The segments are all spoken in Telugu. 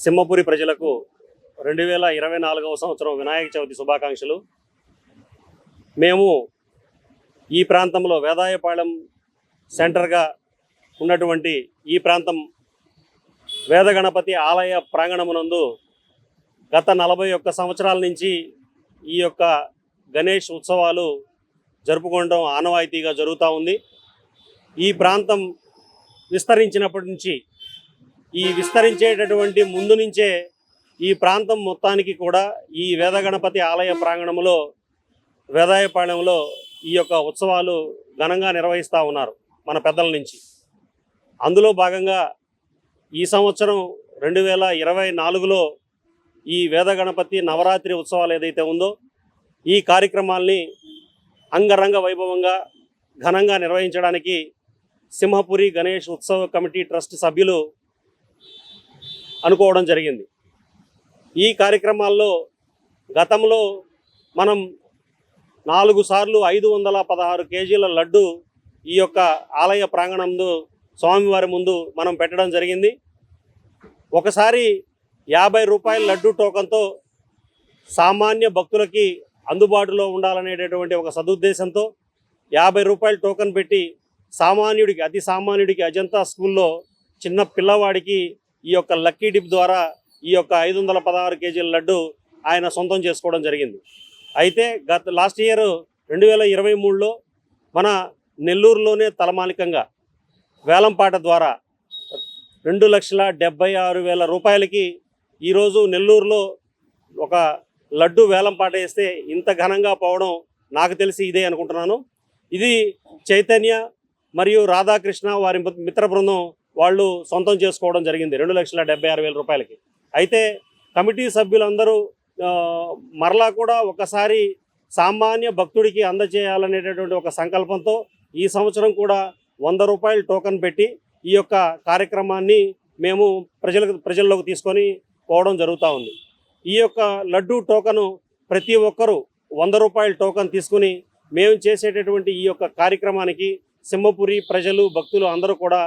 సింహపురి ప్రజలకు 2024వ సంవత్సరం వినాయక చవితి శుభాకాంక్షలు. మేము ఈ ప్రాంతంలో వేదాయపాళెం సెంటర్గా ఉన్నటువంటి ఈ ప్రాంతం వేదగణపతి ఆలయ ప్రాంగణమునందు గత 41 సంవత్సరాల నుంచి ఈ యొక్క గణేష్ ఉత్సవాలు జరుపుకోవడం ఆనవాయితీగా జరుగుతూ ఉంది. ఈ ప్రాంతం విస్తరించినప్పటి నుంచి ఈ విస్తరించేటటువంటి ముందు నుంచే ఈ ప్రాంతం మొత్తానికి కూడా ఈ వేదగణపతి ఆలయ ప్రాంగణంలో వేదాయపాళెంలో ఈ యొక్క ఉత్సవాలు ఘనంగా నిర్వహిస్తూ ఉన్నారు మన పెద్దల నుంచి. అందులో భాగంగా ఈ సంవత్సరం 2024లో ఈ వేదగణపతి నవరాత్రి ఉత్సవాలు ఏదైతే ఉందో ఈ కార్యక్రమాల్ని అంగరంగ వైభవంగా ఘనంగా నిర్వహించడానికి సింహపురి గణేష్ ఉత్సవ కమిటీ ట్రస్ట్ సభ్యులు అనుకోవడం జరిగింది. ఈ కార్యక్రమాల్లో గతంలో మనం 4 సార్లు 516 కేజీల లడ్డు ఈ యొక్క ఆలయ ప్రాంగణంలో స్వామివారి ముందు మనం పెట్టడం జరిగింది. ఒకసారి 50 రూపాయల లడ్డు టోకన్తో సామాన్య భక్తులకి అందుబాటులో ఉండాలనేటటువంటి ఒక సదుద్దేశంతో 50 రూపాయల టోకన్ పెట్టి సామాన్యుడికి అతి సామాన్యుడికి అజంతా స్కూల్లో చిన్న పిల్లవాడికి ఈ యొక్క లక్కీ డిప్ ద్వారా ఈ యొక్క 516 కేజీల లడ్డు ఆయన సొంతం చేసుకోవడం జరిగింది. అయితే లాస్ట్ ఇయర్ 2023లో మన నెల్లూరులోనే తలమానికంగా వేలంపాట ద్వారా 2,76,000 రూపాయలకి ఈరోజు నెల్లూరులో ఒక లడ్డు వేలంపాట వేస్తే ఇంత ఘనంగా పోవడం నాకు తెలిసి ఇదే అనుకుంటున్నాను. ఇది చైతన్య మరియు రాధాకృష్ణ వారి మిత్ర బృందం వాళ్ళు సొంతం చేసుకోవడం జరిగింది 2,76,000 రూపాయలకి. అయితే కమిటీ సభ్యులందరూ మరలా కూడా ఒకసారి సామాన్య భక్తుడికి అందజేయాలనేటటువంటి ఒక సంకల్పంతో ఈ సంవత్సరం కూడా 100 రూపాయల టోకన్ పెట్టి ఈ యొక్క కార్యక్రమాన్ని మేము ప్రజల్లోకి తీసుకొని పోవడం జరుగుతూ ఉంది. ఈ యొక్క లడ్డు టోకను ప్రతి ఒక్కరూ 100 రూపాయల టోకన్ తీసుకుని మేము చేసేటటువంటి ఈ యొక్క కార్యక్రమానికి సింహపురి ప్రజలు భక్తులు అందరూ కూడా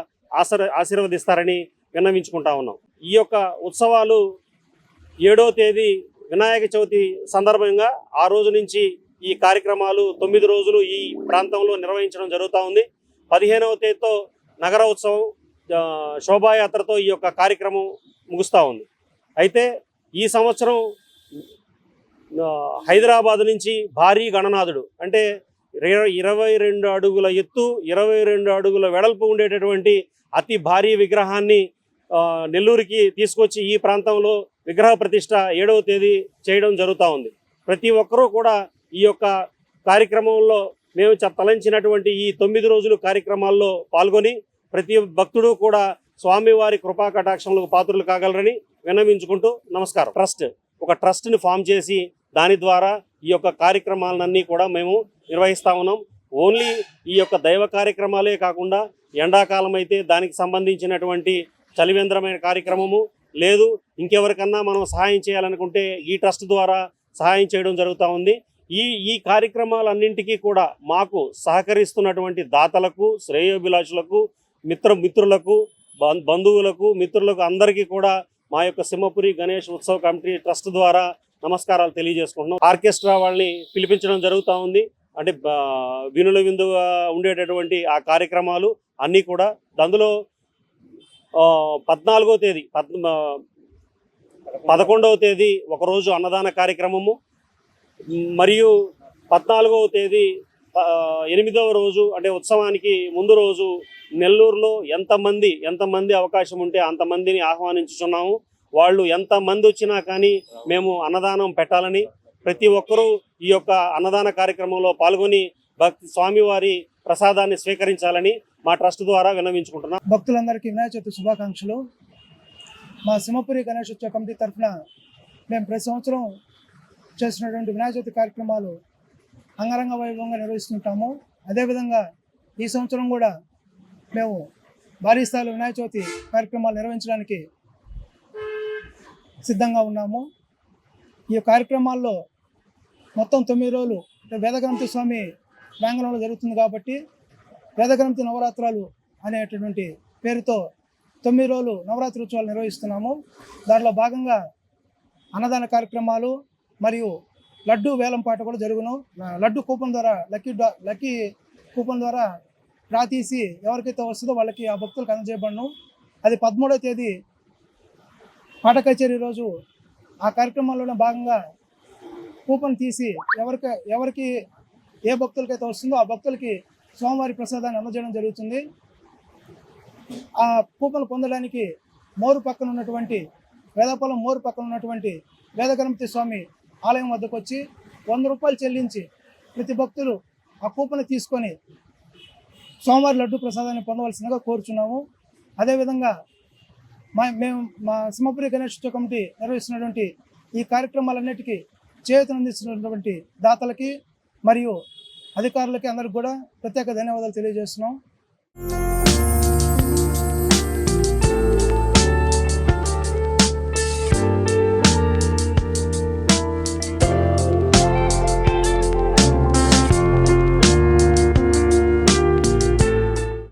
ఆశీర్వదిస్తారని విన్నవించుకుంటా ఉన్నాం. ఈ యొక్క ఉత్సవాలు 7వ తేదీ వినాయక చవితి సందర్భంగా ఆ రోజు నుంచి ఈ కార్యక్రమాలు 9 రోజులు ఈ ప్రాంతంలో నిర్వహించడం జరుగుతూ ఉంది. 15వ తేదీతో నగర ఉత్సవం శోభాయాత్రతో ఈ యొక్క కార్యక్రమం ముగుస్తూ ఉంది. అయితే ఈ సంవత్సరం హైదరాబాద్ నుంచి భారీ గణనాథుడు అంటే 22 అడుగుల ఎత్తు 22 అడుగుల వెడల్పు ఉండేటటువంటి అతి భారీ విగ్రహాన్ని నెల్లూరుకి తీసుకొచ్చి ఈ ప్రాంతంలో విగ్రహ ప్రతిష్ట 7వ తేదీ చేయడం జరుగుతూ ఉంది. ప్రతి ఒక్కరూ కూడా ఈ యొక్క కార్యక్రమంలో మేము తలంచినటువంటి ఈ 9 రోజులు కార్యక్రమాల్లో పాల్గొని ప్రతి భక్తుడు కూడా స్వామివారి కృపా కటాక్షములకు పాత్రలు కాగలరని విన్నవించుకుంటూ నమస్కారం. ఒక ట్రస్ట్ని ఫామ్ చేసి దాని ద్వారా ఈ యొక్క కార్యక్రమాలన్నీ కూడా మేము నిర్వహిస్తూ ఉన్నాం. ఓన్లీ ఈ యొక్క దైవ కార్యక్రమాలే కాకుండా ఎండాకాలం అయితే దానికి సంబంధించినటువంటి చలివేంద్రమైన కార్యక్రమము లేదు, ఇంకెవరికన్నా మనం సహాయం చేయాలనుకుంటే ఈ ట్రస్ట్ ద్వారా సహాయం చేయడం జరుగుతూ ఉంది. ఈ కార్యక్రమాలన్నింటికీ కూడా మాకు సహకరిస్తున్నటువంటి దాతలకు, శ్రేయోభిలాషులకు, మిత్రులకు, బంధువులకు, మిత్రులకు అందరికీ కూడా మా యొక్క సింహపురి గణేష్ ఉత్సవ కమిటీ ట్రస్ట్ ద్వారా నమస్కారాలు తెలియజేసుకుంటున్నాం. ఆర్కెస్ట్రా వాళ్ళని పిలిపించడం జరుగుతూ ఉంది. అంటే వినుల విందుగా ఉండేటటువంటి ఆ కార్యక్రమాలు అన్నీ కూడా అందులో 14వ తేదీ 11వ తేదీ ఒకరోజు అన్నదాన కార్యక్రమము మరియు 14వ తేదీ 8వ రోజు అంటే ఉత్సవానికి ముందు రోజు నెల్లూరులో ఎంతమంది అవకాశం ఉంటే అంతమందిని ఆహ్వానించుచున్నాము. వాళ్ళు ఎంతమంది వచ్చినా కానీ మేము అన్నదానం పెట్టాలని, ప్రతి ఒక్కరూ ఈ యొక్క అన్నదాన కార్యక్రమంలో పాల్గొని స్వామివారి ప్రసాదాన్ని స్వీకరించాలని మా ట్రస్ట్ ద్వారా విన్నవించుకుంటున్నాం. భక్తులందరికీ వినాయక చవితి శుభాకాంక్షలు. మా సింహపురి గణేష్ ఉత్సవ కమిటీ తరఫున మేము ప్రతి సంవత్సరం చేసినటువంటి వినాయక చవితి కార్యక్రమాలు అంగరంగ వైభవంగా నిర్వహిస్తుంటాము. అదేవిధంగా ఈ సంవత్సరం కూడా మేము భారీ స్థాయిలో వినాయక చవితి కార్యక్రమాలు నిర్వహించడానికి సిద్ధంగా ఉన్నాము. ఈ కార్యక్రమాల్లో మొత్తం 9 రోజులు వేదగణపతి స్వామి ప్రాంగణంలో జరుగుతుంది కాబట్టి వేదగణపతి నవరాత్రాలు అనేటటువంటి పేరుతో 9 రోజులు నవరాత్రి ఉత్సవాలు నిర్వహిస్తున్నాము. దాంట్లో భాగంగా అన్నదాన కార్యక్రమాలు మరియు లడ్డు వేలం పాట కూడా జరుగును. లడ్డు కూపన్ ద్వారా లక్కీ కూపన్ ద్వారా డ్రా తీసి ఎవరికైతే వస్తుందో వాళ్ళకి ఆ భక్తులకు అందజేయబడను. అది 13వ తేదీ పాట కచేరీ రోజు ఆ కార్యక్రమంలోనే భాగంగా కూపన్ తీసి ఎవరికి ఏ భక్తులకైతే వస్తుందో ఆ భక్తులకి స్వామివారి ప్రసాదాన్ని అందజేయడం జరుగుతుంది. ఆ కూపన్ పొందడానికి వేదాపురం మోరు పక్కన ఉన్నటువంటి వేదగణపతి స్వామి ఆలయం వద్దకు వచ్చి 100 రూపాయలు చెల్లించి ప్రతి భక్తులు ఆ కూపన్ తీసుకొని స్వామివారి లడ్డు ప్రసాదాన్ని పొందవలసిందిగా కోరుచున్నాము. అదేవిధంగా మా సింహపురి గణేష్ ఉత్సవ కమిటీ నిర్వహిస్తున్నటువంటి ఈ కార్యక్రమాలన్నిటికీ చేయూతనందిస్తున్నటువంటి దాతలకి మరియు అధికారులకి అందరికి కూడా ప్రత్యేక ధన్యవాదాలు తెలియజేస్తున్నాం.